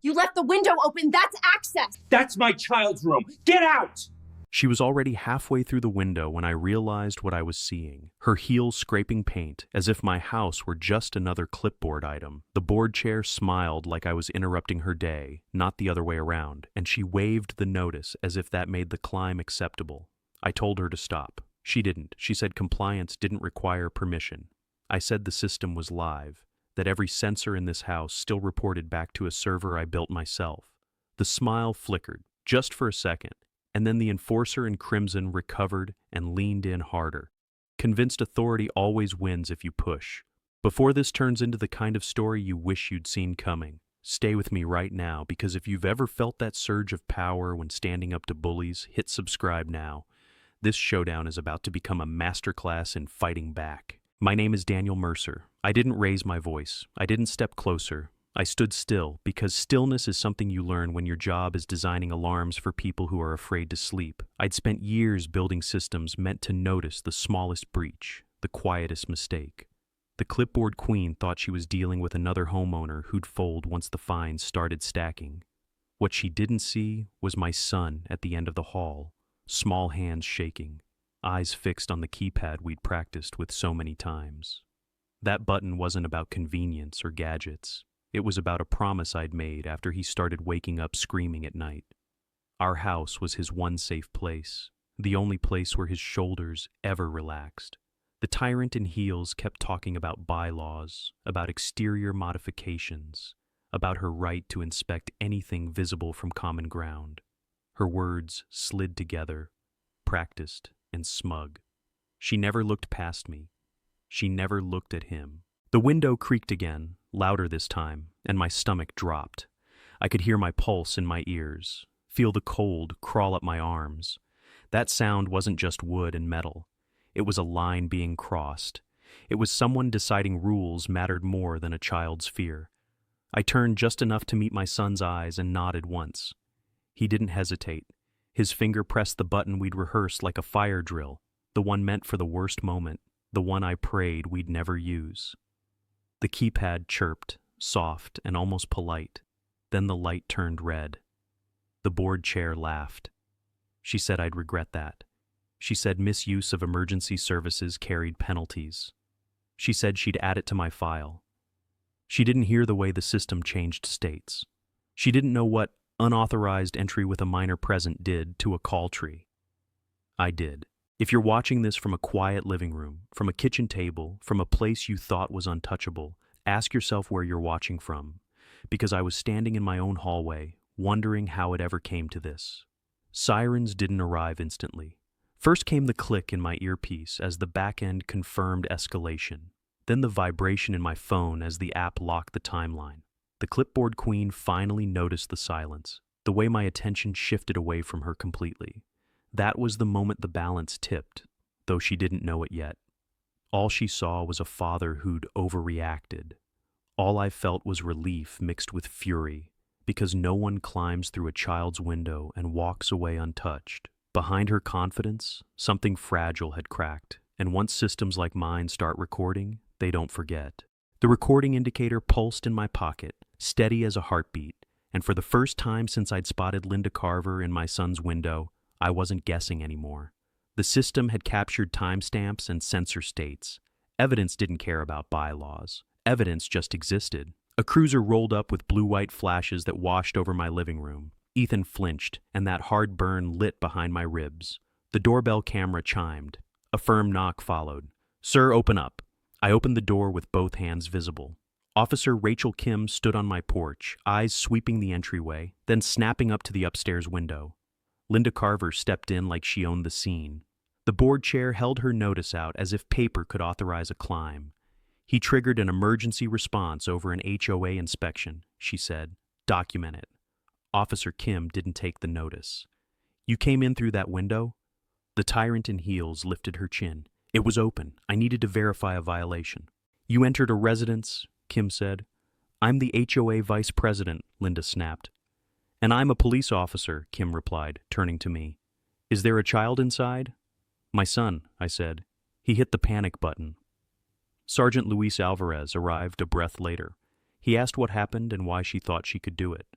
You left the window open. That's access. That's my child's room. Get out! She was already halfway through the window when I realized what I was seeing. Her heels scraping paint, as if my house were just another clipboard item. The board chair smiled like I was interrupting her day, not the other way around, and she waved the notice as if that made the climb acceptable. I told her to stop. She didn't. She said compliance didn't require permission. I said the system was live, that every sensor in this house still reported back to a server I built myself. The smile flickered, just for a second, and then the enforcer in crimson recovered and leaned in harder. Convinced authority always wins if you push. Before this turns into the kind of story you wish you'd seen coming, stay with me right now, because if you've ever felt that surge of power when standing up to bullies, hit subscribe now. This showdown is about to become a masterclass in fighting back. My name is Daniel Mercer. I didn't raise my voice. I didn't step closer. I stood still, because stillness is something you learn when your job is designing alarms for people who are afraid to sleep. I'd spent years building systems meant to notice the smallest breach, the quietest mistake. The clipboard queen thought she was dealing with another homeowner who'd fold once the fines started stacking. What she didn't see was my son at the end of the hall, small hands shaking, eyes fixed on the keypad we'd practiced with so many times. That button wasn't about convenience or gadgets. It was about a promise I'd made after he started waking up screaming at night. Our house was his one safe place, the only place where his shoulders ever relaxed. The tyrant in heels kept talking about bylaws, about exterior modifications, about her right to inspect anything visible from common ground. Her words slid together, practiced and smug. She never looked past me. She never looked at him. The window creaked again, louder this time, and my stomach dropped. I could hear my pulse in my ears, feel the cold crawl up my arms. That sound wasn't just wood and metal. It was a line being crossed. It was someone deciding rules mattered more than a child's fear. I turned just enough to meet my son's eyes and nodded once. He didn't hesitate. His finger pressed the button we'd rehearsed like a fire drill, the one meant for the worst moment, the one I prayed we'd never use. The keypad chirped, soft and almost polite. Then the light turned red. The board chair laughed. She said I'd regret that. She said misuse of emergency services carried penalties. She said she'd add it to my file. She didn't hear the way the system changed states. She didn't know what unauthorized entry with a minor present did to a call tree. I did. If you're watching this from a quiet living room, from a kitchen table, from a place you thought was untouchable, ask yourself where you're watching from, because I was standing in my own hallway, wondering how it ever came to this. Sirens didn't arrive instantly. First came the click in my earpiece as the back end confirmed escalation, then the vibration in my phone as the app locked the timeline. The clipboard queen finally noticed the silence, the way my attention shifted away from her completely. That was the moment the balance tipped, though she didn't know it yet. All she saw was a father who'd overreacted. All I felt was relief mixed with fury, because no one climbs through a child's window and walks away untouched. Behind her confidence, something fragile had cracked, and once systems like mine start recording, they don't forget. The recording indicator pulsed in my pocket, steady as a heartbeat, and for the first time since I'd spotted Linda Carver in my son's window, I wasn't guessing anymore. The system had captured timestamps and sensor states. Evidence didn't care about bylaws. Evidence just existed. A cruiser rolled up with blue-white flashes that washed over my living room. Ethan flinched, and that hard burn lit behind my ribs. The doorbell camera chimed. A firm knock followed. "Sir, open up." I opened the door with both hands visible. Officer Rachel Kim stood on my porch, eyes sweeping the entryway, then snapping up to the upstairs window. Linda Carver stepped in like she owned the scene. The board chair held her notice out as if paper could authorize a climb. "He triggered an emergency response over an HOA inspection," she said. "Document it." Officer Kim didn't take the notice. "You came in through that window?" The tyrant in heels lifted her chin. "It was open. I needed to verify a violation." "You entered a residence," Kim said. "I'm the HOA vice president," Linda snapped. "And I'm a police officer," Kim replied, turning to me. "Is there a child inside?" "My son," I said. He hit the panic button. Sergeant Luis Alvarez arrived a breath later. He asked what happened and why she thought she could do it.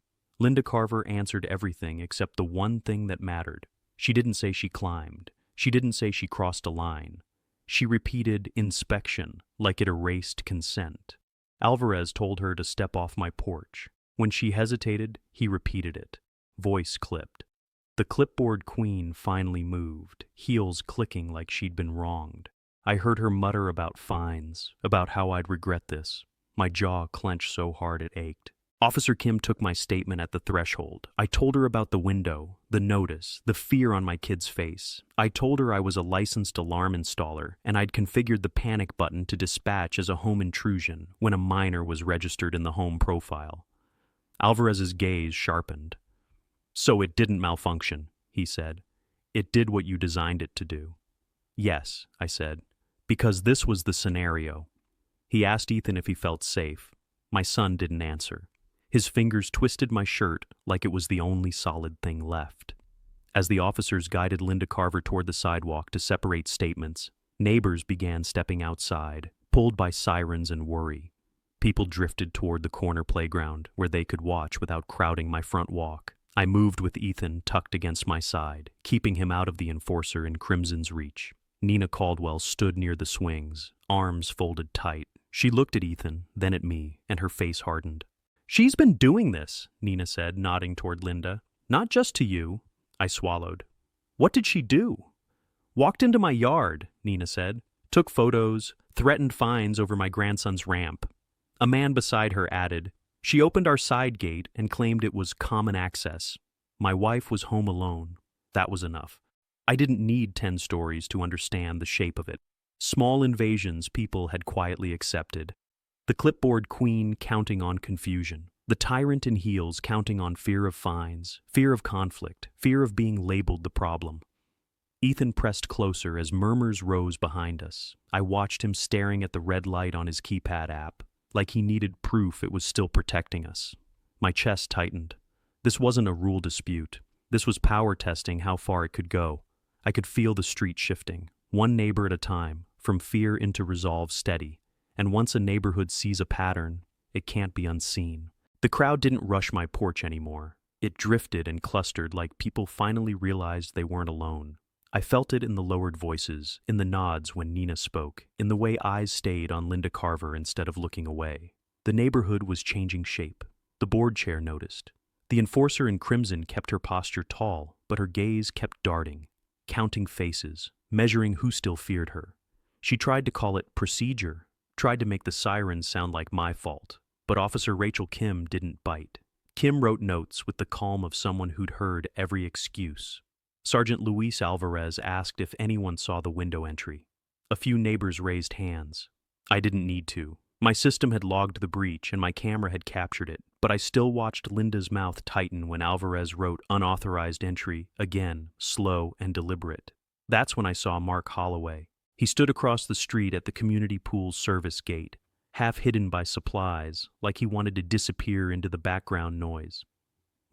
Linda Carver answered everything except the one thing that mattered. She didn't say she climbed. She didn't say she crossed a line. She repeated inspection like it erased consent. Alvarez told her to step off my porch. When she hesitated, he repeated it. Voice clipped. The clipboard queen finally moved, heels clicking like she'd been wronged. I heard her mutter about fines, about how I'd regret this. My jaw clenched so hard it ached. Officer Kim took my statement at the threshold. I told her about the window, the notice, the fear on my kid's face. I told her I was a licensed alarm installer, and I'd configured the panic button to dispatch as a home intrusion when a minor was registered in the home profile. Alvarez's gaze sharpened. "So it didn't malfunction," he said. "It did what you designed it to do." "Yes," I said, "because this was the scenario." He asked Ethan if he felt safe. My son didn't answer. His fingers twisted my shirt like it was the only solid thing left. As the officers guided Linda Carver toward the sidewalk to separate statements, neighbors began stepping outside, pulled by sirens and worry. People drifted toward the corner playground where they could watch without crowding my front walk. I moved with Ethan tucked against my side, keeping him out of the enforcer in Crimson's reach. Nina Caldwell stood near the swings, arms folded tight. She looked at Ethan, then at me, and her face hardened. "She's been doing this," Nina said, nodding toward Linda. "Not just to you." I swallowed. "What did she do?" "Walked into my yard," Nina said. "Took photos, threatened fines over my grandson's ramp." A man beside her added, "She opened our side gate and claimed it was common access. My wife was home alone. That was enough. I didn't need 10 stories to understand the shape of it. Small invasions people had quietly accepted. The clipboard queen counting on confusion. The tyrant in heels counting on fear of fines, fear of conflict, fear of being labeled the problem. Ethan pressed closer as murmurs rose behind us. I watched him staring at the red light on his keypad app, like he needed proof it was still protecting us. My chest tightened. This wasn't a rule dispute. This was power testing how far it could go. I could feel the street shifting, one neighbor at a time, from fear into resolve steady. And once a neighborhood sees a pattern, it can't be unseen. The crowd didn't rush my porch anymore. It drifted and clustered like people finally realized they weren't alone. I felt it in the lowered voices, in the nods when Nina spoke, in the way eyes stayed on Linda Carver instead of looking away. The neighborhood was changing shape. The board chair noticed. The enforcer in crimson kept her posture tall, but her gaze kept darting, counting faces, measuring who still feared her. She tried to call it procedure, tried to make the sirens sound like my fault, but Officer Rachel Kim didn't bite. Kim wrote notes with the calm of someone who'd heard every excuse. Sergeant Luis Alvarez asked if anyone saw the window entry. A few neighbors raised hands. I didn't need to. My system had logged the breach and my camera had captured it, but I still watched Linda's mouth tighten when Alvarez wrote unauthorized entry, again, slow and deliberate. That's when I saw Mark Holloway. He stood across the street at the community pool's service gate, half hidden by supplies, like he wanted to disappear into the background noise.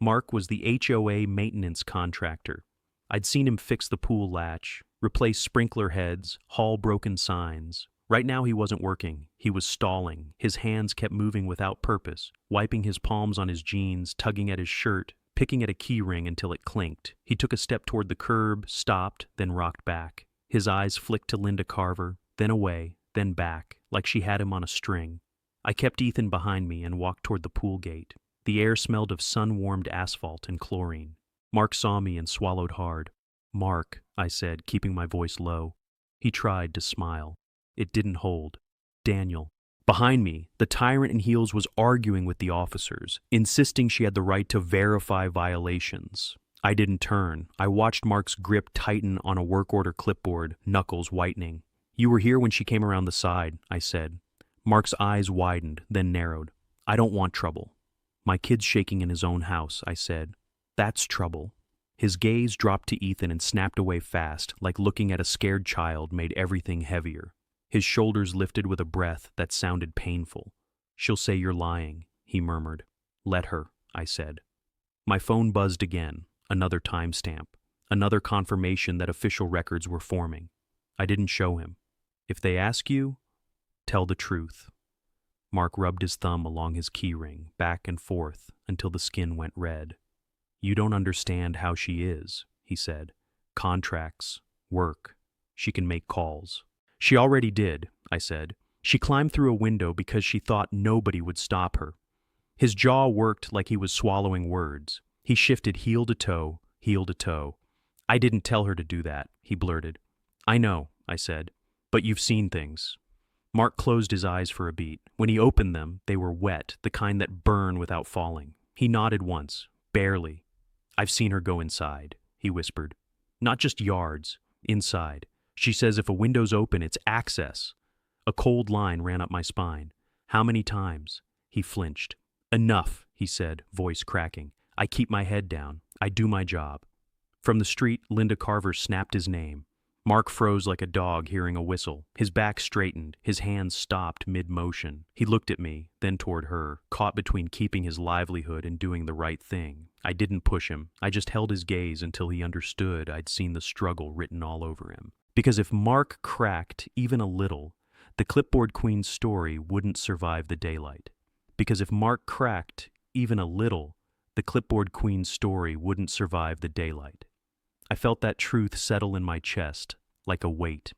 Mark was the HOA maintenance contractor. I'd seen him fix the pool latch, replace sprinkler heads, haul broken signs. Right now he wasn't working. He was stalling. His hands kept moving without purpose, wiping his palms on his jeans, tugging at his shirt, picking at a key ring until it clinked. He took a step toward the curb, stopped, then rocked back. His eyes flicked to Linda Carver, then away, then back, like she had him on a string. I kept Ethan behind me and walked toward the pool gate. The air smelled of sun-warmed asphalt and chlorine. Mark saw me and swallowed hard. "Mark," I said, keeping my voice low. He tried to smile. It didn't hold. "Daniel." Behind me, the tyrant in heels was arguing with the officers, insisting she had the right to verify violations. I didn't turn. I watched Mark's grip tighten on a work order clipboard, knuckles whitening. "You were here when she came around the side," I said. Mark's eyes widened, then narrowed. "I don't want trouble." "My kid's shaking in his own house," I said. "That's trouble." His gaze dropped to Ethan and snapped away fast, like looking at a scared child made everything heavier. His shoulders lifted with a breath that sounded painful. "She'll say you're lying," he murmured. "Let her," I said. My phone buzzed again. Another timestamp, another confirmation that official records were forming. I didn't show him. "If they ask you, tell the truth." Mark rubbed his thumb along his keyring, back and forth, until the skin went red. You don't understand how she is, he said. Contracts, work. She can make calls. She already did, I said. She climbed through a window because she thought nobody would stop her. His jaw worked like he was swallowing words. He shifted heel to toe, heel to toe. I didn't tell her to do that, he blurted. I know, I said, but you've seen things. Mark closed his eyes for a beat. When he opened them, they were wet, the kind that burn without falling. He nodded once, barely. I've seen her go inside, he whispered. Not just yards, inside. She says if a window's open, it's access. A cold line ran up my spine. How many times? He flinched. Enough, he said, voice cracking. I keep my head down. I do my job. From the street, Linda Carver snapped his name. Mark froze like a dog hearing a whistle. His back straightened, his hands stopped mid-motion. He looked at me, then toward her, caught between keeping his livelihood and doing the right thing. I didn't push him. I just held his gaze until he understood I'd seen the struggle written all over him. Because if Mark cracked even a little, the clipboard queen's story wouldn't survive the daylight. Because if Mark cracked even a little, the clipboard queen's story wouldn't survive the daylight. I felt that truth settle in my chest, like a weight.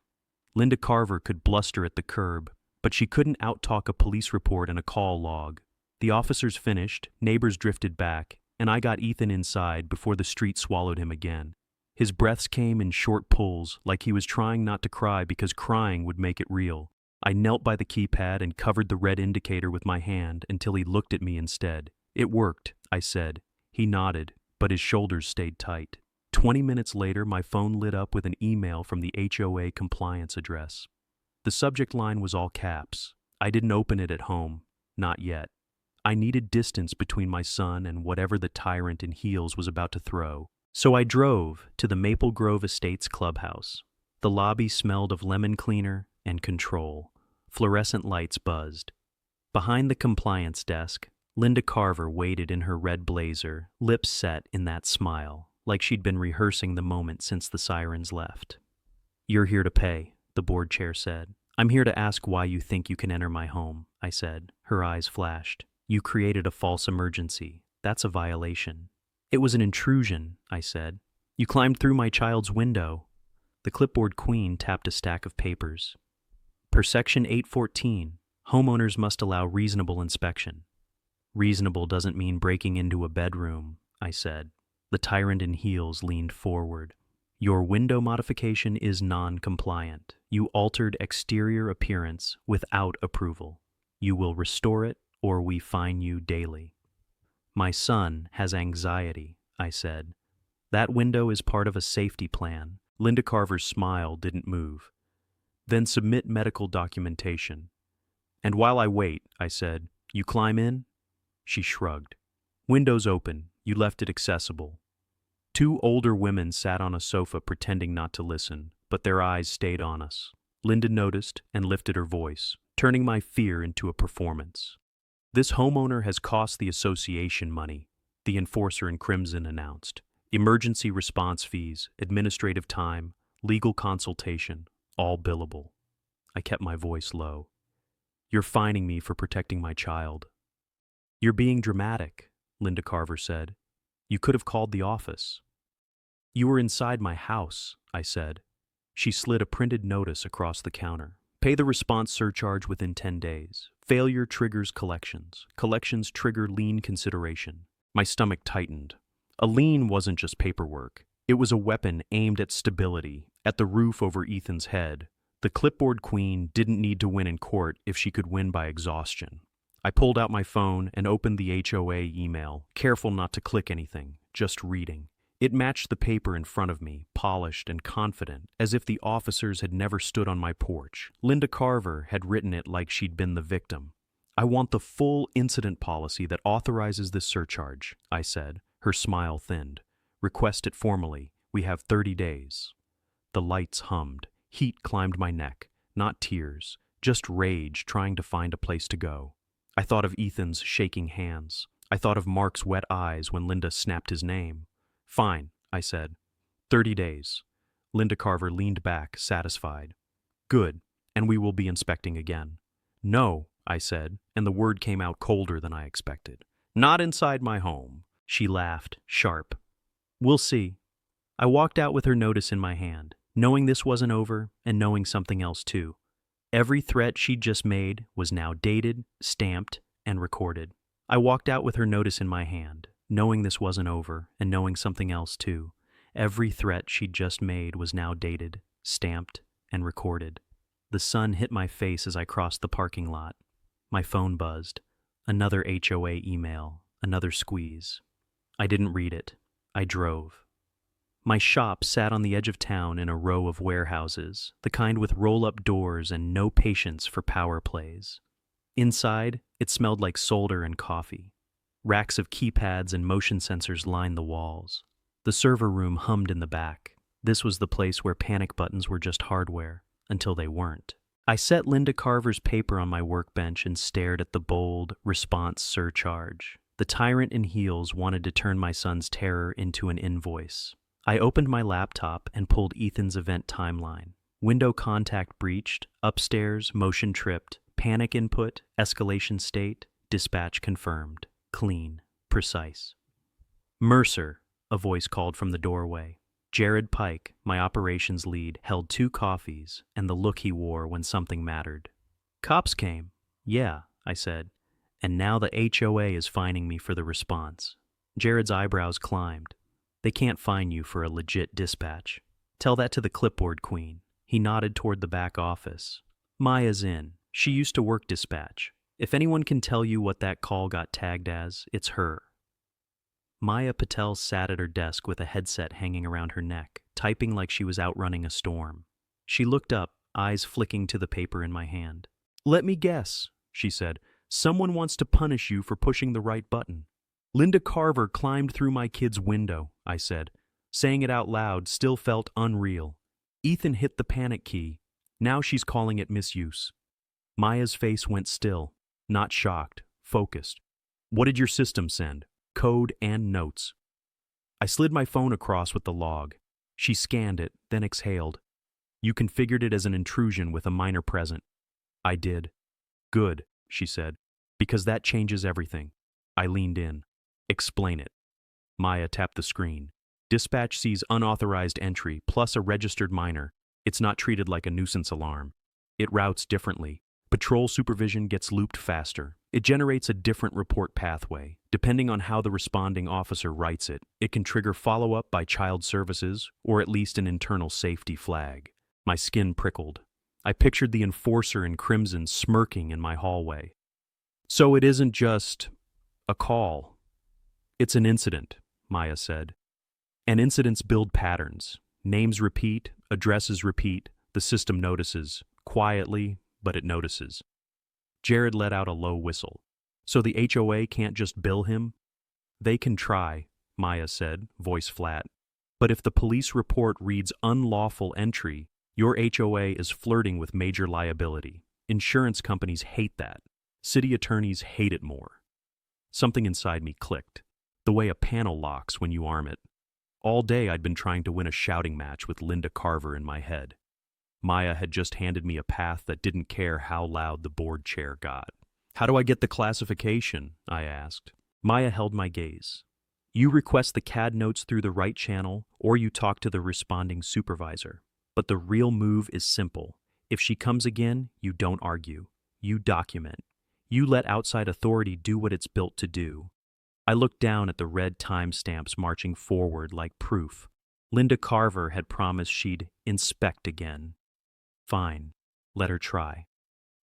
Linda Carver could bluster at the curb, but she couldn't out-talk a police report and a call log. The officers finished, neighbors drifted back, and I got Ethan inside before the street swallowed him again. His breaths came in short pulls, like he was trying not to cry because crying would make it real. I knelt by the keypad and covered the red indicator with my hand until he looked at me instead. It worked, I said. He nodded, but his shoulders stayed tight. 20 minutes later, my phone lit up with an email from the HOA compliance address. The subject line was all caps. I didn't open it at home. Not yet. I needed distance between my son and whatever the tyrant in heels was about to throw. So I drove to the Maple Grove Estates clubhouse. The lobby smelled of lemon cleaner and control. Fluorescent lights buzzed. Behind the compliance desk, Linda Carver waited in her red blazer, lips set in that smile, like she'd been rehearsing the moment since the sirens left. You're here to pay, the board chair said. I'm here to ask why you think you can enter my home, I said. Her eyes flashed. You created a false emergency. That's a violation. It was an intrusion, I said. You climbed through my child's window. The clipboard queen tapped a stack of papers. Per Section 814, homeowners must allow reasonable inspection. Reasonable doesn't mean breaking into a bedroom, I said. The tyrant in heels leaned forward. Your window modification is non-compliant. You altered exterior appearance without approval. You will restore it or we fine you daily. My son has anxiety, I said. That window is part of a safety plan. Linda Carver's smile didn't move. Then submit medical documentation. And while I wait, I said, you climb in? She shrugged. Windows open. You left it accessible. 2 older women sat on a sofa pretending not to listen, but their eyes stayed on us. Linda noticed and lifted her voice, turning my fear into a performance. This homeowner has cost the association money, the enforcer in crimson announced. Emergency response fees, administrative time, legal consultation, all billable. I kept my voice low. You're fining me for protecting my child. You're being dramatic, Linda Carver said. You could have called the office. You were inside my house, I said. She slid a printed notice across the counter. Pay the response surcharge within 10 days. Failure triggers collections. Collections trigger lien consideration. My stomach tightened. A lien wasn't just paperwork. It was a weapon aimed at stability, at the roof over Ethan's head. The clipboard queen didn't need to win in court if she could win by exhaustion. I pulled out my phone and opened the HOA email, careful not to click anything, just reading. It matched the paper in front of me, polished and confident, as if the officers had never stood on my porch. Linda Carver had written it like she'd been the victim. I want the full incident policy that authorizes this surcharge, I said. Her smile thinned. Request it formally. We have 30 days. The lights hummed. Heat climbed my neck. Not tears, just rage trying to find a place to go. I thought of Ethan's shaking hands. I thought of Mark's wet eyes when Linda snapped his name. Fine, I said. 30 days. Linda Carver leaned back, satisfied. Good, and we will be inspecting again. No, I said, and the word came out colder than I expected. Not inside my home. She laughed, sharp. We'll see. I walked out with her notice in my hand, knowing this wasn't over and knowing something else too. Every threat she'd just made was now dated, stamped, and recorded. I walked out with her notice in my hand, knowing this wasn't over and knowing something else too. Every threat she'd just made was now dated, stamped, and recorded. The sun hit my face as I crossed the parking lot. My phone buzzed. Another HOA email, another squeeze. I didn't read it. I drove. My shop sat on the edge of town in a row of warehouses, the kind with roll-up doors and no patience for power plays. Inside, it smelled like solder and coffee. Racks of keypads and motion sensors lined the walls. The server room hummed in the back. This was the place where panic buttons were just hardware, until they weren't. I set Linda Carver's paper on my workbench and stared at the bold response surcharge. The tyrant in heels wanted to turn my son's terror into an invoice. I opened my laptop and pulled Ethan's event timeline. Window contact breached, upstairs, motion tripped, panic input, escalation state, dispatch confirmed. Clean, precise. Mercer, a voice called from the doorway. Jared Pike, my operations lead, held 2 coffees and the look he wore when something mattered. Cops came. Yeah, I said. And now the HOA is fining me for the response. Jared's eyebrows climbed. They can't fine you for a legit dispatch. Tell that to the clipboard queen. He nodded toward the back office. Maya's in. She used to work dispatch. If anyone can tell you what that call got tagged as, it's her. Maya Patel sat at her desk with a headset hanging around her neck, typing like she was outrunning a storm. She looked up, eyes flicking to the paper in my hand. Let me guess, she said. Someone wants to punish you for pushing the right button. Linda Carver climbed through my kid's window, I said. Saying it out loud still felt unreal. Ethan hit the panic key. Now she's calling it misuse. Maya's face went still, not shocked, focused. What did your system send? Code and notes. I slid my phone across with the log. She scanned it, then exhaled. You configured it as an intrusion with a minor present. I did. Good, she said, because that changes everything. I leaned in. Explain it. Maya tapped the screen. Dispatch sees unauthorized entry plus a registered minor. It's not treated like a nuisance alarm. It routes differently. Patrol supervision gets looped faster. It generates a different report pathway. Depending on how the responding officer writes it, it can trigger follow-up by child services or at least an internal safety flag. My skin prickled. I pictured the enforcer in crimson smirking in my hallway. So it isn't just a call. It's an incident, Maya said. And incidents build patterns. Names repeat, addresses repeat, the system notices. Quietly, but it notices. Jared let out a low whistle. So the HOA can't just bill him? They can try, Maya said, voice flat. But if the police report reads unlawful entry, your HOA is flirting with major liability. Insurance companies hate that. City attorneys hate it more. Something inside me clicked, the way a panel locks when you arm it. All day I'd been trying to win a shouting match with Linda Carver in my head. Maya had just handed me a path that didn't care how loud the board chair got. How do I get the classification? I asked. Maya held my gaze. You request the CAD notes through the right channel, or you talk to the responding supervisor. But the real move is simple. If she comes again, you don't argue. You document. You let outside authority do what it's built to do. I looked down at the red timestamps marching forward like proof. Linda Carver had promised she'd inspect again. Fine, let her try.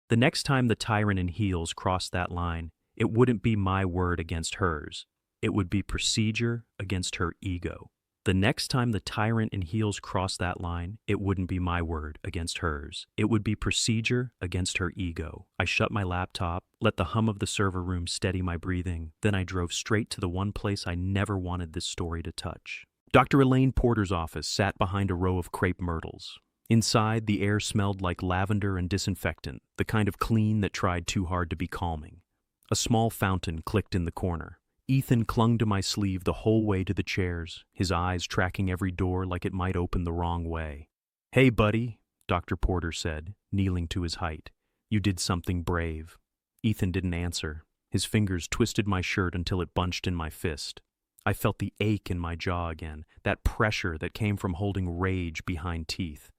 The next time the tyrant in heels crossed that line, it wouldn't be my word against hers. It would be procedure against her ego. The next time the tyrant in heels crossed that line, it wouldn't be my word against hers. It would be procedure against her ego. I shut my laptop, let the hum of the server room steady my breathing, then I drove straight to the one place I never wanted this story to touch. Dr. Elaine Porter's office sat behind a row of crepe myrtles. Inside, the air smelled like lavender and disinfectant, the kind of clean that tried too hard to be calming. A small fountain clicked in the corner. Ethan clung to my sleeve the whole way to the chairs, his eyes tracking every door like it might open the wrong way. Hey, buddy, Dr. Porter said, kneeling to his height. You did something brave. Ethan didn't answer. His fingers twisted my shirt until it bunched in my fist. I felt the ache in my jaw again, that pressure that came from holding rage behind teeth.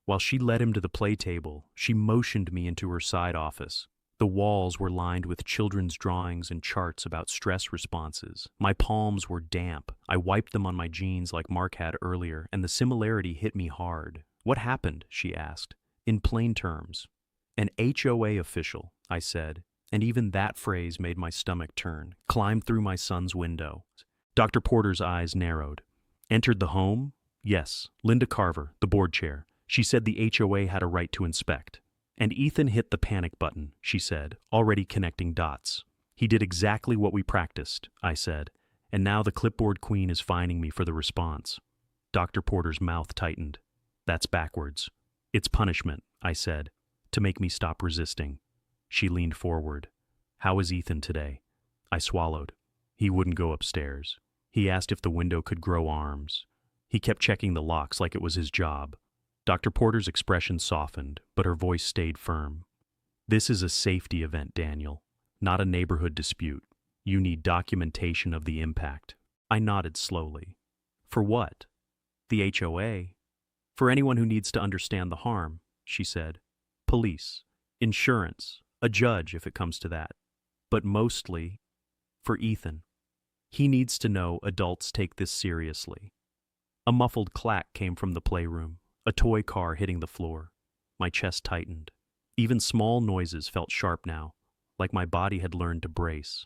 While she led him to the play table, she motioned me into her side office. The walls were lined with children's drawings and charts about stress responses. My palms were damp. I wiped them on my jeans like Mark had earlier, and the similarity hit me hard. "What happened?" she asked. In plain terms. "An HOA official," I said, and even that phrase made my stomach turn. "Climbed through my son's window." Dr. Porter's eyes narrowed. "Entered the home?" "Yes. Linda Carver, the board chair. She said the HOA had a right to inspect." "And Ethan hit the panic button," she said, already connecting dots. "He did exactly what we practiced," I said, "and now the clipboard queen is fining me for the response." Dr. Porter's mouth tightened. "That's backwards." "It's punishment," I said, "to make me stop resisting." She leaned forward. "How is Ethan today?" I swallowed. He wouldn't go upstairs. He asked if the window could grow arms. He kept checking the locks like it was his job. Dr. Porter's expression softened, but her voice stayed firm. "This is a safety event, Daniel, not a neighborhood dispute. You need documentation of the impact." I nodded slowly. "For what?" "The HOA. For anyone who needs to understand the harm," she said. "Police, insurance, a judge if it comes to that. But mostly for Ethan. He needs to know adults take this seriously." A muffled clack came from the playroom, a toy car hitting the floor. My chest tightened. Even small noises felt sharp now, like my body had learned to brace.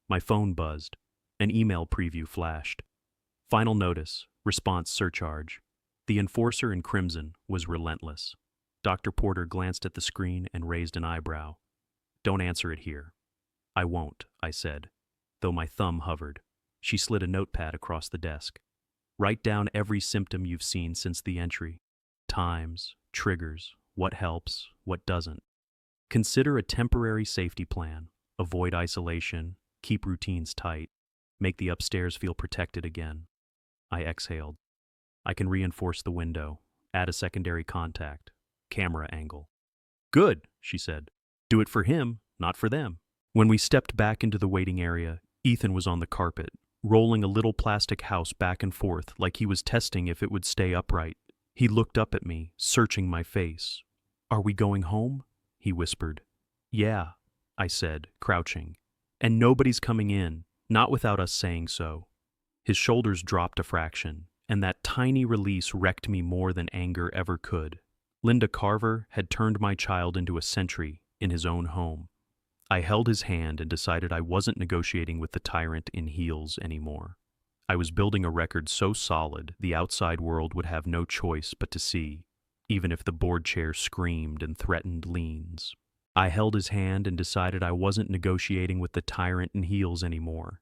My phone buzzed. An email preview flashed. "Final notice, response surcharge." The enforcer in crimson was relentless. Dr. Porter glanced at the screen and raised an eyebrow. "Don't answer it here." "I won't," I said, though my thumb hovered. She slid a notepad across the desk. "Write down every symptom you've seen since the entry. Times, triggers, what helps, what doesn't. Consider a temporary safety plan. Avoid isolation, keep routines tight, make the upstairs feel protected again." I exhaled. "I can reinforce the window, add a secondary contact, camera angle." "Good," she said. "Do it for him, not for them." When we stepped back into the waiting area, Ethan was on the carpet, rolling a little plastic house back and forth like he was testing if it would stay upright. He looked up at me, searching my face. "Are we going home?" he whispered. "Yeah," I said, crouching. "And nobody's coming in, not without us saying so." His shoulders dropped a fraction, and that tiny release wrecked me more than anger ever could. Linda Carver had turned my child into a sentry in his own home. I held his hand and decided I wasn't negotiating with the tyrant in heels anymore. I was building a record so solid the outside world would have no choice but to see, even if the board chair screamed and threatened liens. I held his hand and decided I wasn't negotiating with the tyrant in heels anymore.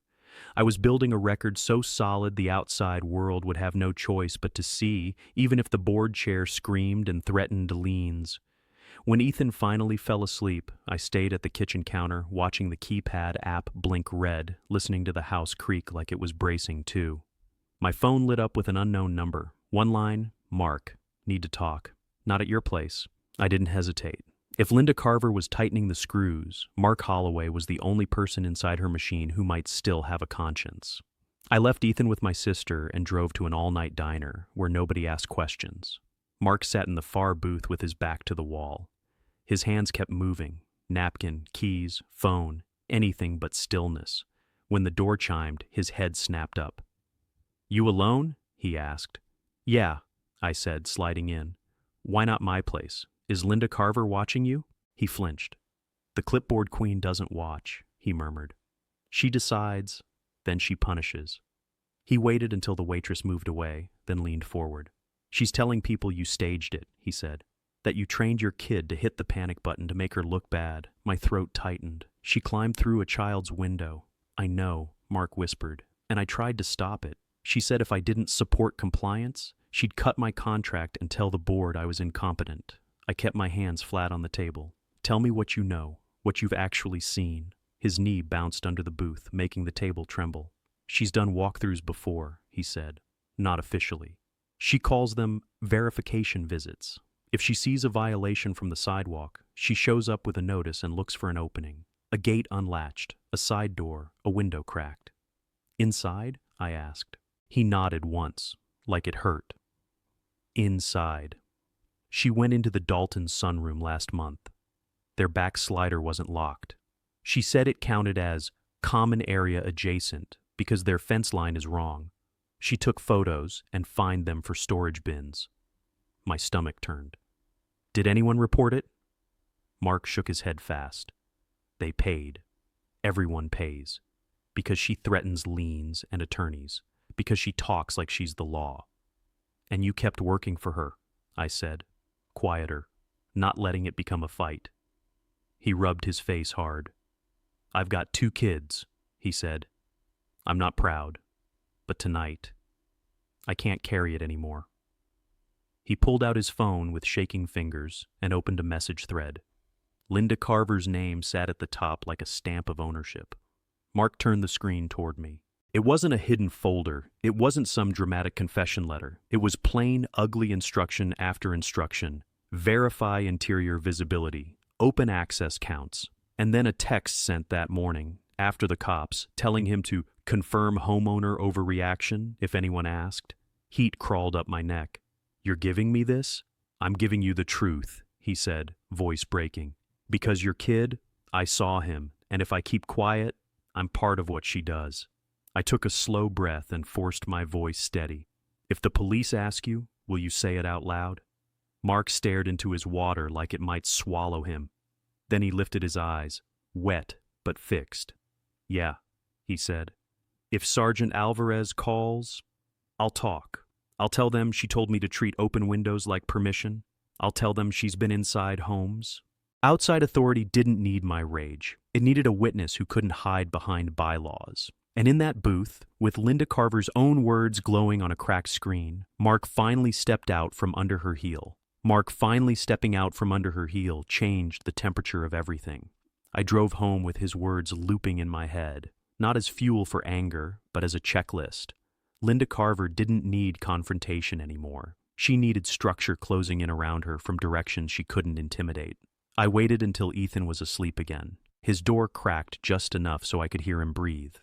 I was building a record so solid the outside world would have no choice but to see, even if the board chair screamed and threatened liens. When Ethan finally fell asleep, I stayed at the kitchen counter, watching the keypad app blink red, listening to the house creak like it was bracing too. My phone lit up with an unknown number. One line, "Mark, need to talk. Not at your place." I didn't hesitate. If Linda Carver was tightening the screws, Mark Holloway was the only person inside her machine who might still have a conscience. I left Ethan with my sister and drove to an all-night diner where nobody asked questions. Mark sat in the far booth with his back to the wall. His hands kept moving, napkin, keys, phone, anything but stillness. When the door chimed, his head snapped up. "You alone?" he asked. "Yeah," I said, sliding in. "Why not my place? Is Linda Carver watching you?" He flinched. "The clipboard queen doesn't watch," he murmured. "She decides, then she punishes." He waited until the waitress moved away, then leaned forward. "She's telling people you staged it," he said. "That you trained your kid to hit the panic button to make her look bad." My throat tightened. "She climbed through a child's window." "I know," Mark whispered, "and I tried to stop it. She said if I didn't support compliance, she'd cut my contract and tell the board I was incompetent." I kept my hands flat on the table. "Tell me what you know, what you've actually seen." His knee bounced under the booth, making the table tremble. "She's done walkthroughs before," he said. "Not officially. She calls them verification visits. If she sees a violation from the sidewalk, she shows up with a notice and looks for an opening. A gate unlatched, a side door, a window cracked. Inside? I asked. He nodded once, like it hurt. Inside. She went into the Dalton sunroom last month. Their back slider wasn't locked. She said it counted as common area adjacent because their fence line is wrong. She took photos and fined them for storage bins. My stomach turned. Did anyone report it? Mark shook his head fast. They paid. Everyone pays. Because she threatens liens and attorneys. Because she talks like she's the law. And you kept working for her, I said, quieter, not letting it become a fight. He rubbed his face hard. I've got 2 kids, he said. I'm not proud, but tonight, I can't carry it anymore. He pulled out his phone with shaking fingers and opened a message thread. Linda Carver's name sat at the top like a stamp of ownership. Mark turned the screen toward me. It wasn't a hidden folder. It wasn't some dramatic confession letter. It was plain, ugly instruction after instruction. Verify interior visibility. Open access counts. And then a text sent that morning, after the cops, telling him to confirm homeowner overreaction if anyone asked. Heat crawled up my neck. You're giving me this? I'm giving you the truth, he said, voice breaking. Because your kid, I saw him, and if I keep quiet, I'm part of what she does. I took a slow breath and forced my voice steady. If the police ask you, will you say it out loud? Mark stared into his water like it might swallow him. Then he lifted his eyes, wet but fixed. Yeah, he said. If Sergeant Alvarez calls, I'll talk. I'll tell them she told me to treat open windows like permission. I'll tell them she's been inside homes. Outside authority didn't need my rage. It needed a witness who couldn't hide behind bylaws. And in that booth, with Linda Carver's own words glowing on a cracked screen, Mark finally stepped out from under her heel. Mark finally stepping out from under her heel changed the temperature of everything. I drove home with his words looping in my head, not as fuel for anger, but as a checklist. Linda Carver didn't need confrontation anymore. She needed structure closing in around her from directions she couldn't intimidate. I waited until Ethan was asleep again. His door cracked just enough so I could hear him breathe.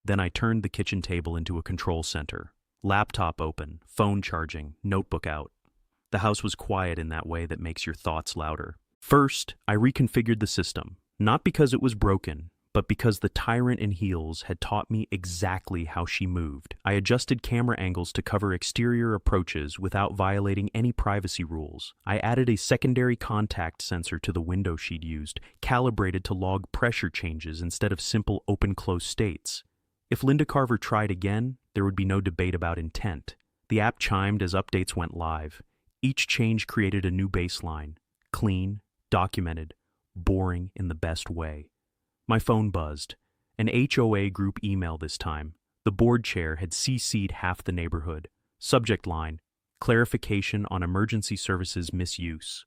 Then I turned the kitchen table into a control center. Laptop open, phone charging, notebook out. The house was quiet in that way that makes your thoughts louder. First, I reconfigured the system, not because it was broken, but because the tyrant in heels had taught me exactly how she moved. I adjusted camera angles to cover exterior approaches without violating any privacy rules. I added a secondary contact sensor to the window she'd used, calibrated to log pressure changes instead of simple open-close states. If Linda Carver tried again, there would be no debate about intent. The app chimed as updates went live. Each change created a new baseline. Clean, documented, boring in the best way. My phone buzzed. An HOA group email this time. The board chair had CC'd half the neighborhood. Subject line, clarification on emergency services misuse.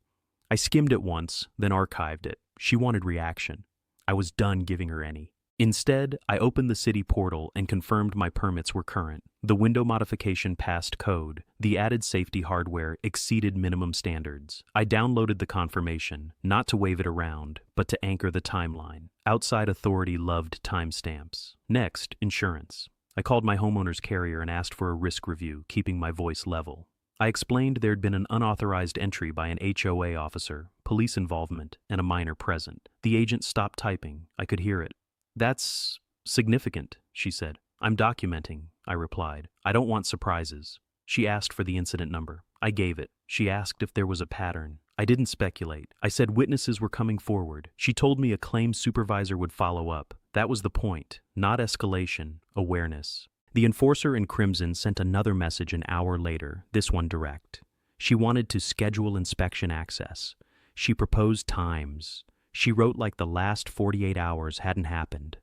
I skimmed it once, then archived it. She wanted reaction. I was done giving her any. Instead, I opened the city portal and confirmed my permits were current. The window modification passed code. The added safety hardware exceeded minimum standards. I downloaded the confirmation, not to wave it around, but to anchor the timeline. Outside authority loved timestamps. Next, insurance. I called my homeowner's carrier and asked for a risk review, keeping my voice level. I explained there'd been an unauthorized entry by an HOA officer, police involvement, and a minor present. The agent stopped typing. I could hear it. That's significant, she said. I'm documenting, I replied. I don't want surprises. She asked for the incident number. I gave it. She asked if there was a pattern. I didn't speculate. I said witnesses were coming forward. She told me a claims supervisor would follow up. That was the point. Not escalation, awareness. The enforcer in crimson sent another message an hour later, this one direct. She wanted to schedule inspection access. She proposed times. She wrote like the last 48 hours hadn't happened.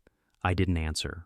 I didn't answer.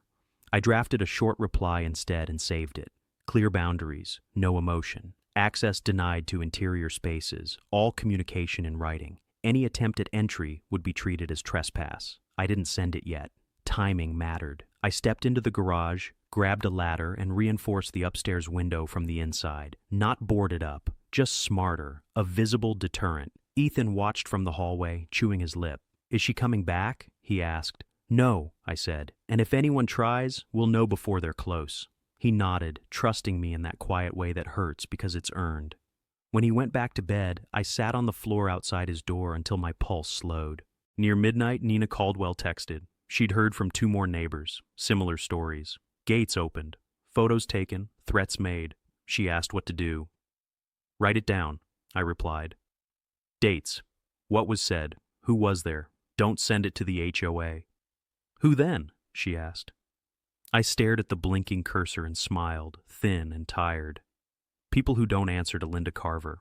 I drafted a short reply instead and saved it. Clear boundaries, no emotion. Access denied to interior spaces, all communication in writing. Any attempt at entry would be treated as trespass. I didn't send it yet. Timing mattered. I stepped into the garage, grabbed a ladder, and reinforced the upstairs window from the inside. Not boarded up, just smarter, a visible deterrent. Ethan watched from the hallway, chewing his lip. Is she coming back? he asked. No, I said, and if anyone tries, we'll know before they're close. He nodded, trusting me in that quiet way that hurts because it's earned. When he went back to bed, I sat on the floor outside his door until my pulse slowed. Near midnight, Nina Caldwell texted. She'd heard from 2 more neighbors, similar stories. Gates opened, photos taken, threats made. She asked what to do. Write it down, I replied. Dates. What was said? Who was there? Don't send it to the HOA. Who then? She asked. I stared at the blinking cursor and smiled, thin and tired. People who don't answer to Linda Carver.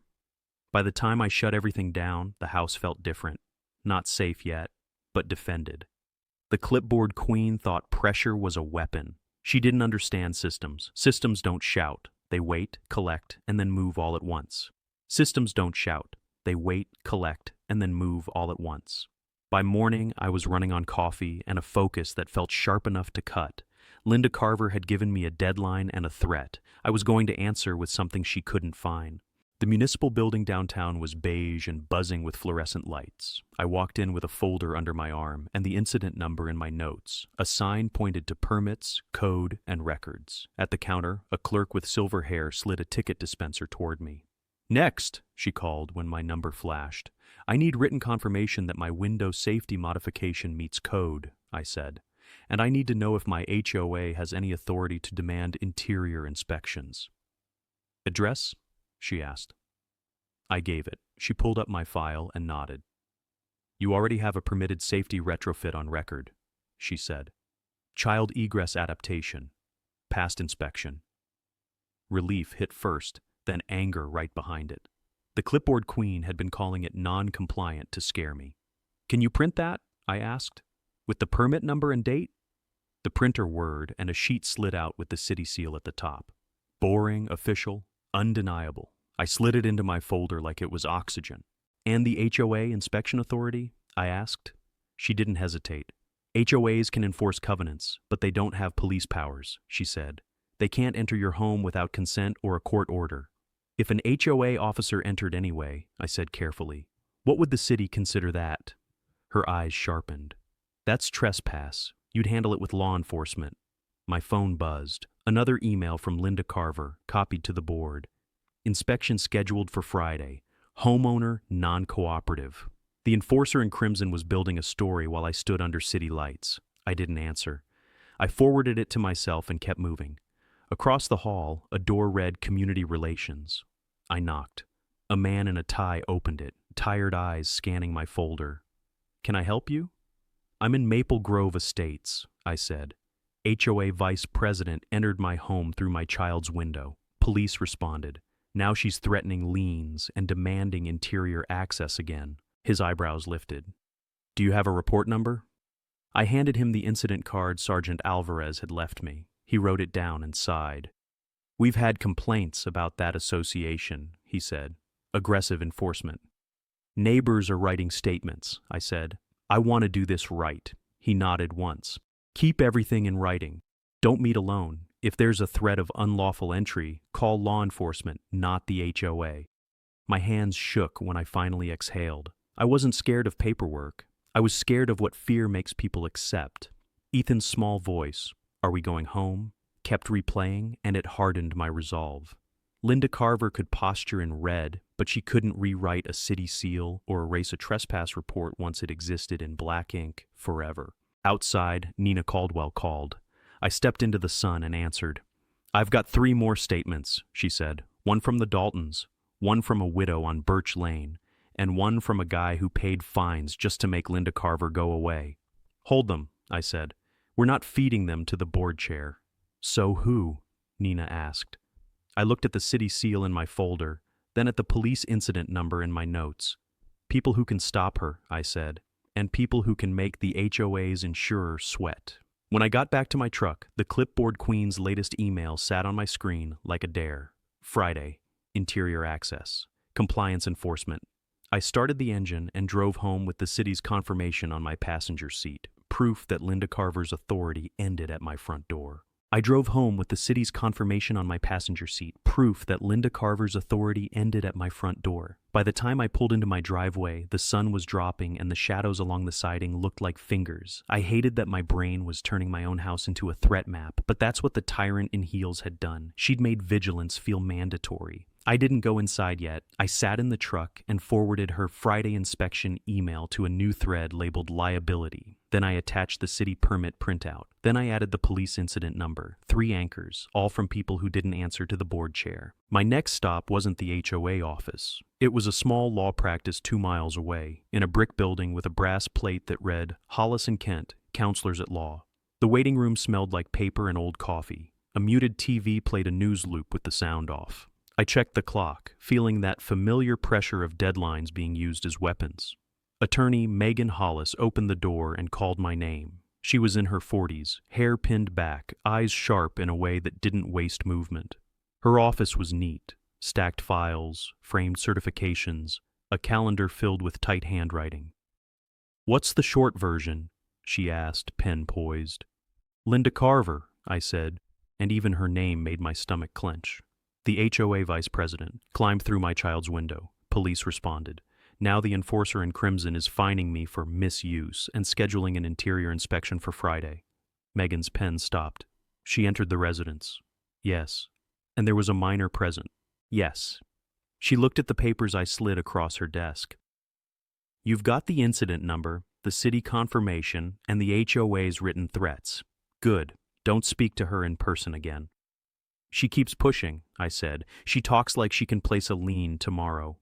By the time I shut everything down, the house felt different. Not safe yet, but defended. The clipboard queen thought pressure was a weapon. She didn't understand systems. Systems don't shout. They wait, collect, and then move all at once. Systems don't shout. They wait, collect, and then move all at once. By morning, I was running on coffee and a focus that felt sharp enough to cut. Linda Carver had given me a deadline and a threat. I was going to answer with something she couldn't find. The municipal building downtown was beige and buzzing with fluorescent lights. I walked in with a folder under my arm and the incident number in my notes. A sign pointed to permits, code, and records. At the counter, a clerk with silver hair slid a ticket dispenser toward me. Next, she called when my number flashed. I need written confirmation that my window safety modification meets code, I said. And I need to know if my HOA has any authority to demand interior inspections. Address? She asked. I gave it. She pulled up my file and nodded. You already have a permitted safety retrofit on record, she said. Child egress adaptation. Past inspection. Relief hit first, then anger right behind it. The clipboard queen had been calling it non-compliant to scare me. Can you print that? I asked. With the permit number and date? The printer whirred and a sheet slid out with the city seal at the top. Boring, official, undeniable. I slid it into my folder like it was oxygen. And the HOA inspection authority? I asked. She didn't hesitate. HOAs can enforce covenants, but they don't have police powers, she said. They can't enter your home without consent or a court order. If an HOA officer entered anyway, I said carefully, what would the city consider that? Her eyes sharpened. That's trespass. You'd handle it with law enforcement. My phone buzzed. Another email from Linda Carver, copied to the board. Inspection scheduled for Friday. Homeowner non-cooperative. The enforcer in crimson was building a story while I stood under city lights. I didn't answer. I forwarded it to myself and kept moving. Across the hall, a door read Community Relations. I knocked. A man in a tie opened it, tired eyes scanning my folder. Can I help you? I'm in Maple Grove Estates, I said. HOA vice president entered my home through my child's window. Police responded. Now she's threatening liens and demanding interior access again. His eyebrows lifted. Do you have a report number? I handed him the incident card Sergeant Alvarez had left me. He wrote it down and sighed. We've had complaints about that association, he said. Aggressive enforcement. Neighbors are writing statements, I said. I want to do this right. He nodded once. Keep everything in writing. Don't meet alone. If there's a threat of unlawful entry, call law enforcement, not the HOA. My hands shook when I finally exhaled. I wasn't scared of paperwork. I was scared of what fear makes people accept. Ethan's small voice, "Are we going home?" kept replaying, and it hardened my resolve. Linda Carver could posture in red, but she couldn't rewrite a city seal or erase a trespass report once it existed in black ink forever. Outside, Nina Caldwell called. I stepped into the sun and answered. I've got 3 more statements, she said. One from the Daltons, one from a widow on Birch Lane, and one from a guy who paid fines just to make Linda Carver go away. Hold them, I said. We're not feeding them to the board chair. So who? Nina asked. I looked at the city seal in my folder, then at the police incident number in my notes. People who can stop her, I said, and people who can make the HOA's insurer sweat. When I got back to my truck, the clipboard queen's latest email sat on my screen like a dare. Friday, interior access, compliance enforcement. I started the engine and drove home with the city's confirmation on my passenger seat, proof that Linda Carver's authority ended at my front door. I drove home with the city's confirmation on my passenger seat, proof that Linda Carver's authority ended at my front door. By the time I pulled into my driveway, the sun was dropping and the shadows along the siding looked like fingers. I hated that my brain was turning my own house into a threat map, but that's what the tyrant in heels had done. She'd made vigilance feel mandatory. I didn't go inside yet. I sat in the truck and forwarded her Friday inspection email to a new thread labeled liability. Then I attached the city permit printout. Then I added the police incident number, 3 anchors, all from people who didn't answer to the board chair. My next stop wasn't the HOA office. It was a small law practice 2 miles away, in a brick building with a brass plate that read, Hollis and Kent, Counselors at Law. The waiting room smelled like paper and old coffee. A muted TV played a news loop with the sound off. I checked the clock, feeling that familiar pressure of deadlines being used as weapons. Attorney Megan Hollis opened the door and called my name. She was in her 40s, hair pinned back, eyes sharp in a way that didn't waste movement. Her office was neat, stacked files, framed certifications, a calendar filled with tight handwriting. "What's the short version?" she asked, pen poised. "Linda Carver," I said, and even her name made my stomach clench. The HOA vice president climbed through my child's window. Police responded. Now the enforcer in crimson is fining me for misuse and scheduling an interior inspection for Friday. Megan's pen stopped. She entered the residence. Yes. And there was a minor present. Yes. She looked at the papers I slid across her desk. "You've got the incident number, the city confirmation, and the HOA's written threats. Good. Don't speak to her in person again." "She keeps pushing," I said. "She talks like she can place a lien tomorrow."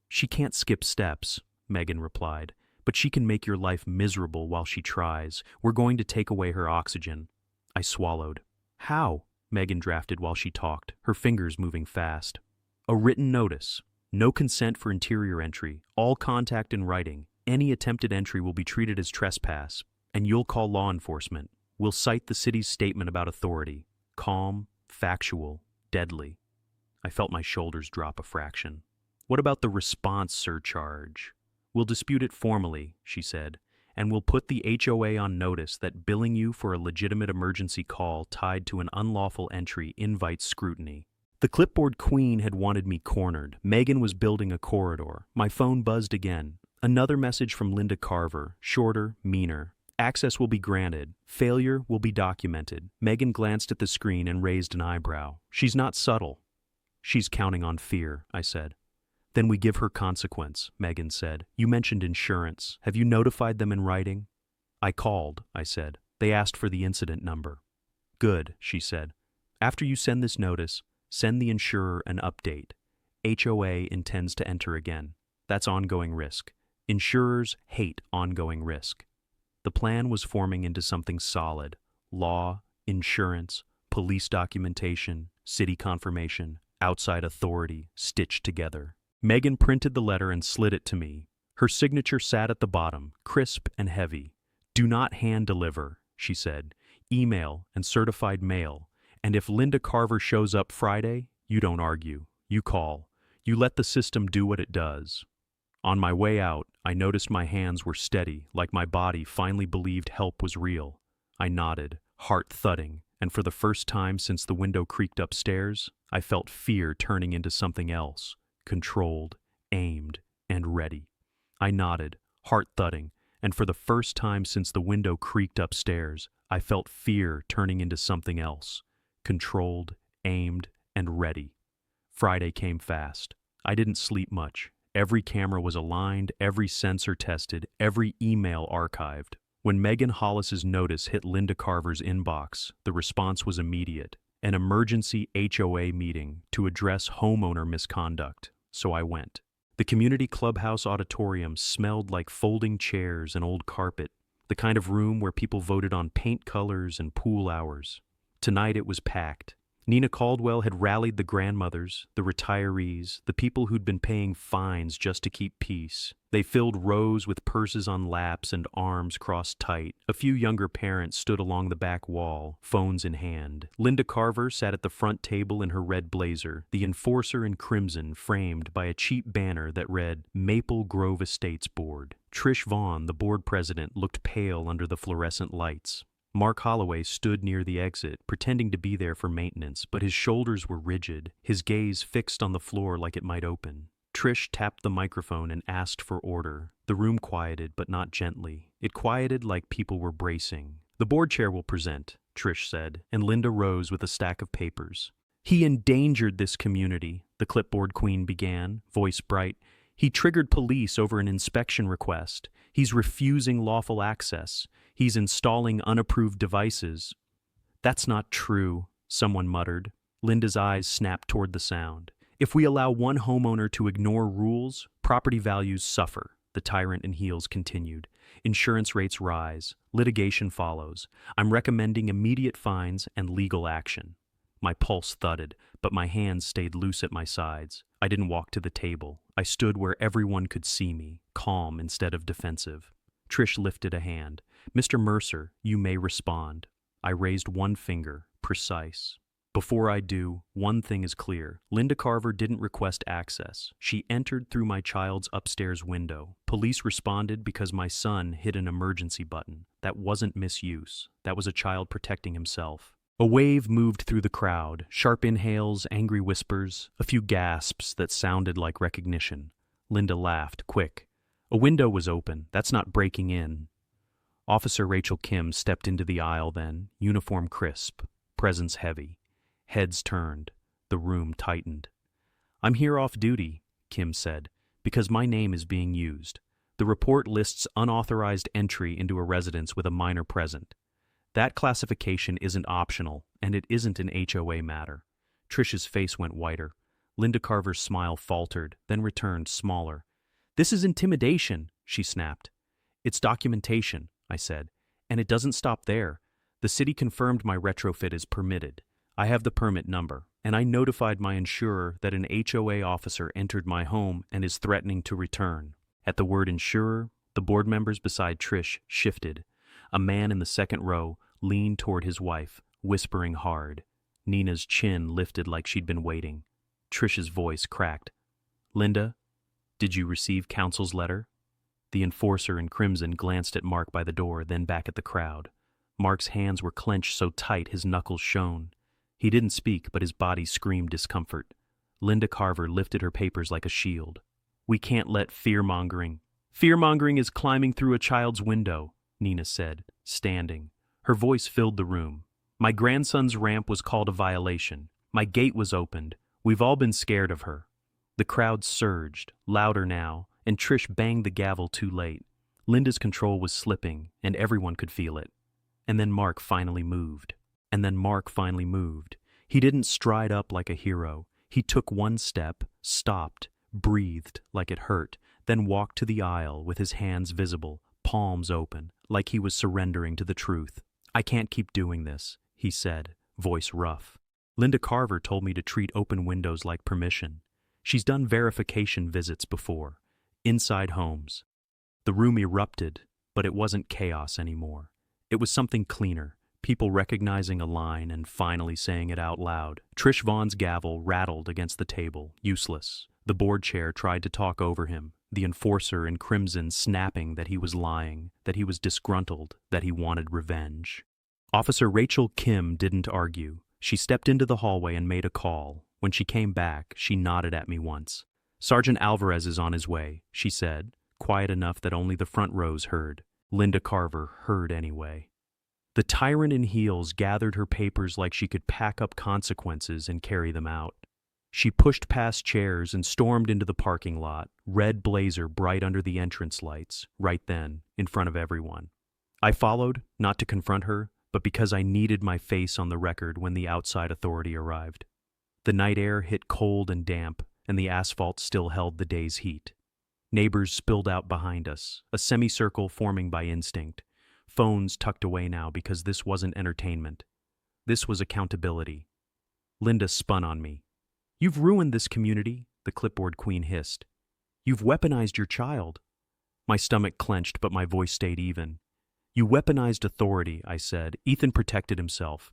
"She can't skip steps," Megan replied, "but she can make your life miserable while she tries. We're going to take away her oxygen." I swallowed. "How?" Megan drafted while she talked, her fingers moving fast. "A written notice. No consent for interior entry. All contact in writing. Any attempted entry will be treated as trespass, and you'll call law enforcement. We'll cite the city's statement about authority. Calm, factual, deadly." I felt my shoulders drop a fraction. "What about the response surcharge?" "We'll dispute it formally," she said, "and we'll put the HOA on notice that billing you for a legitimate emergency call tied to an unlawful entry invites scrutiny." The clipboard queen had wanted me cornered. Megan was building a corridor. My phone buzzed again. Another message from Linda Carver, shorter, meaner. "Access will be granted. Failure will be documented." Megan glanced at the screen and raised an eyebrow. "She's not subtle." "She's counting on fear," I said. "Then we give her consequence," Megan said. "You mentioned insurance. Have you notified them in writing?" "I called," I said. "They asked for the incident number." "Good," she said. "After you send this notice, send the insurer an update. HOA intends to enter again. That's ongoing risk. Insurers hate ongoing risk." The plan was forming into something solid. Law, insurance, police documentation, city confirmation, outside authority, stitched together. Megan printed the letter and slid it to me. Her signature sat at the bottom, crisp and heavy. "Do not hand deliver," she said. "Email and certified mail. And if Linda Carver shows up Friday, you don't argue. You call. You let the system do what it does." On my way out, I noticed my hands were steady, like my body finally believed help was real. I nodded, heart thudding, and for the first time since the window creaked upstairs, I felt fear turning into something else, controlled, aimed, and ready. I nodded, heart thudding, and for the first time since the window creaked upstairs, I felt fear turning into something else, controlled, aimed, and ready. Friday came fast. I didn't sleep much. Every camera was aligned, every sensor tested, every email archived. When Megan Hollis's notice hit Linda Carver's inbox, the response was immediate. An emergency HOA meeting to address homeowner misconduct. So I went. The community clubhouse auditorium smelled like folding chairs and old carpet, the kind of room where people voted on paint colors and pool hours. Tonight it was packed. Nina Caldwell had rallied the grandmothers, the retirees, the people who'd been paying fines just to keep peace. They filled rows with purses on laps and arms crossed tight. A few younger parents stood along the back wall, phones in hand. Linda Carver sat at the front table in her red blazer, the enforcer in crimson framed by a cheap banner that read, "Maple Grove Estates Board." Trish Vaughn, the board president, looked pale under the fluorescent lights. Mark Holloway stood near the exit, pretending to be there for maintenance, but his shoulders were rigid, his gaze fixed on the floor like it might open. Trish tapped the microphone and asked for order. The room quieted, but not gently. It quieted like people were bracing. "The board chair will present," Trish said, and Linda rose with a stack of papers. "He endangered this community," the clipboard queen began, voice bright. "He triggered police over an inspection request. He's refusing lawful access. He's installing unapproved devices." "That's not true," someone muttered. Linda's eyes snapped toward the sound. "If we allow one homeowner to ignore rules, property values suffer," the tyrant in heels continued. "Insurance rates rise. Litigation follows. I'm recommending immediate fines and legal action." My pulse thudded, but my hands stayed loose at my sides. I didn't walk to the table. I stood where everyone could see me, calm instead of defensive. Trish lifted a hand. "Mr. Mercer, you may respond." I raised one finger, precise. "Before I do, one thing is clear. Linda Carver didn't request access. She entered through my child's upstairs window. Police responded because my son hit an emergency button. That wasn't misuse. That was a child protecting himself." A wave moved through the crowd, sharp inhales, angry whispers, a few gasps that sounded like recognition. Linda laughed, quick. "A window was open. That's not breaking in." Officer Rachel Kim stepped into the aisle then, uniform crisp, presence heavy. Heads turned. The room tightened. "I'm here off duty," Kim said, "because my name is being used. The report lists unauthorized entry into a residence with a minor present. That classification isn't optional, and it isn't an HOA matter." Trish's face went whiter. Linda Carver's smile faltered, then returned smaller. "This is intimidation," she snapped. "It's documentation," I said, "and it doesn't stop there. The city confirmed my retrofit is permitted. I have the permit number, and I notified my insurer that an HOA officer entered my home and is threatening to return." At the word insurer, the board members beside Trish shifted. A man in the second row leaned toward his wife, whispering hard. Nina's chin lifted like she'd been waiting. Trish's voice cracked. "Linda, did you receive counsel's letter?" The enforcer in crimson glanced at Mark by the door, then back at the crowd. Mark's hands were clenched so tight his knuckles shone. He didn't speak, but his body screamed discomfort. Linda Carver lifted her papers like a shield. "We can't let fear-mongering." "Fear-mongering is climbing through a child's window," Nina said, standing. Her voice filled the room. "My grandson's ramp was called a violation. My gate was opened. We've all been scared of her." The crowd surged, louder now, and Trish banged the gavel too late. Linda's control was slipping, and everyone could feel it. And then Mark finally moved. He didn't stride up like a hero. He took one step, stopped, breathed like it hurt, then walked to the aisle with his hands visible, palms open, like he was surrendering to the truth. "I can't keep doing this," he said, voice rough. "Linda Carver told me to treat open windows like permission. She's done verification visits before, inside homes." The room erupted, but it wasn't chaos anymore. It was something cleaner, people recognizing a line and finally saying it out loud. Trish Vaughn's gavel rattled against the table, useless. The board chair tried to talk over him, the enforcer in crimson snapping that he was lying, that he was disgruntled, that he wanted revenge. Officer Rachel Kim didn't argue. She stepped into the hallway and made a call. When she came back, she nodded at me once. "Sergeant Alvarez is on his way," she said, quiet enough that only the front rows heard. Linda Carver heard anyway. The tyrant in heels gathered her papers like she could pack up consequences and carry them out. She pushed past chairs and stormed into the parking lot, red blazer bright under the entrance lights, right then, in front of everyone. I followed, not to confront her, but because I needed my face on the record when the outside authority arrived. The night air hit cold and damp, and the asphalt still held the day's heat. Neighbors spilled out behind us, a semicircle forming by instinct. Phones tucked away now because this wasn't entertainment. This was accountability. Linda spun on me. "You've ruined this community," the clipboard queen hissed. "You've weaponized your child." My stomach clenched, but my voice stayed even. "You weaponized authority," I said. "Ethan protected himself."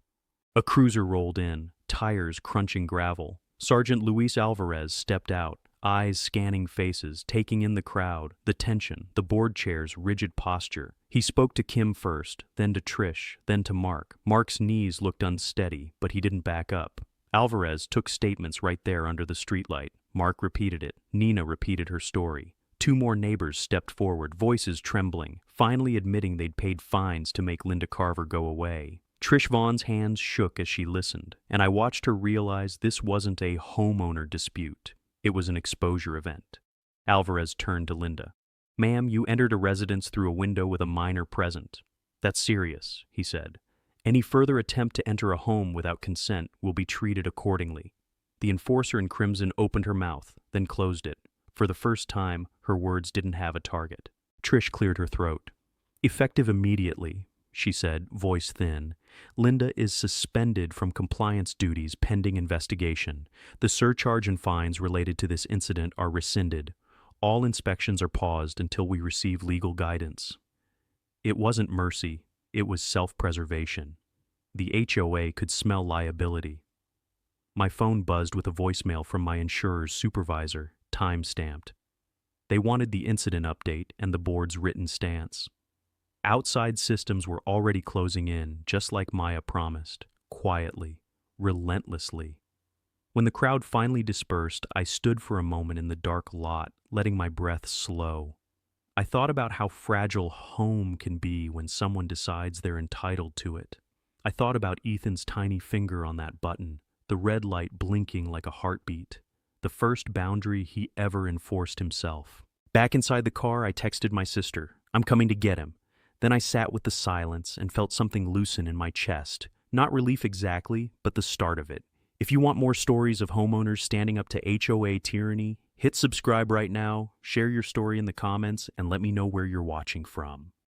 A cruiser rolled in, tires crunching gravel. Sergeant Luis Alvarez stepped out, eyes scanning faces, taking in the crowd, the tension, the board chair's rigid posture. He spoke to Kim first, then to Trish, then to Mark. Mark's knees looked unsteady, but he didn't back up. Alvarez took statements right there under the streetlight. Mark repeated it. Nina repeated her story. 2 more neighbors stepped forward, voices trembling, finally admitting they'd paid fines to make Linda Carver go away. Trish Vaughn's hands shook as she listened, and I watched her realize this wasn't a homeowner dispute. It was an exposure event. Alvarez turned to Linda. "Ma'am, you entered a residence through a window with a minor present. That's serious," he said. "Any further attempt to enter a home without consent will be treated accordingly." The enforcer in crimson opened her mouth, then closed it. For the first time, her words didn't have a target. Trish cleared her throat. "Effective immediately," she said, voice thin. "Linda is suspended from compliance duties pending investigation. The surcharge and fines related to this incident are rescinded. All inspections are paused until we receive legal guidance." It wasn't mercy, it was self-preservation. The HOA could smell liability. My phone buzzed with a voicemail from my insurer's supervisor, time-stamped. They wanted the incident update and the board's written stance. Outside systems were already closing in, just like Maya promised, quietly, relentlessly. When the crowd finally dispersed, I stood for a moment in the dark lot, letting my breath slow. I thought about how fragile home can be when someone decides they're entitled to it. I thought about Ethan's tiny finger on that button, the red light blinking like a heartbeat, the first boundary he ever enforced himself. Back inside the car, I texted my sister, "I'm coming to get him." Then I sat with the silence and felt something loosen in my chest. Not relief exactly, but the start of it. If you want more stories of homeowners standing up to HOA tyranny, hit subscribe right now, share your story in the comments, and let me know where you're watching from.